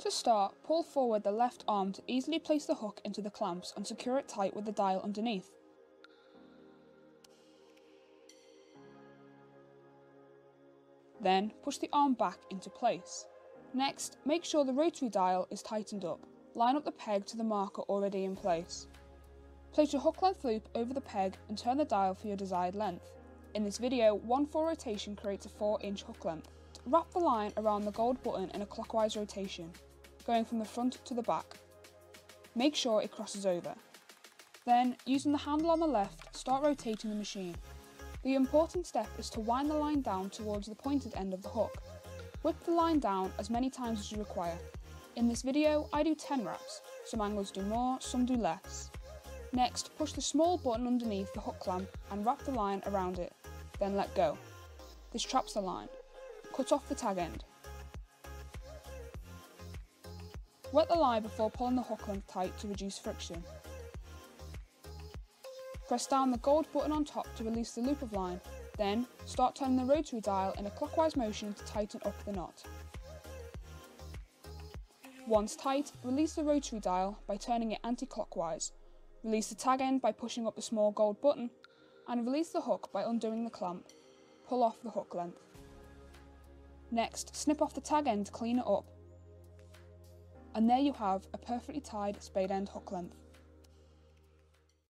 To start, pull forward the left arm to easily place the hook into the clamps and secure it tight with the dial underneath. Then push the arm back into place. Next, make sure the rotary dial is tightened up. Line up the peg to the marker already in place. Place your hook length loop over the peg and turn the dial for your desired length. In this video, 1 full rotation creates a 4-inch hook length. Wrap the line around the gold button in a clockwise rotation, going from the front to the back. Make sure it crosses over. Then, using the handle on the left, start rotating the machine. The important step is to wind the line down towards the pointed end of the hook. Whip the line down as many times as you require. In this video, I do 10 wraps. Some anglers do more, some do less. Next, push the small button underneath the hook clamp and wrap the line around it, then let go. This traps the line. Cut off the tag end. Wet the line before pulling the hook length tight to reduce friction. Press down the gold button on top to release the loop of line, then start turning the rotary dial in a clockwise motion to tighten up the knot. Once tight, release the rotary dial by turning it anti-clockwise. Release the tag end by pushing up the small gold button, and release the hook by undoing the clamp. Pull off the hook length. Next, snip off the tag end to clean it up. And there you have a perfectly tied spade end hook length.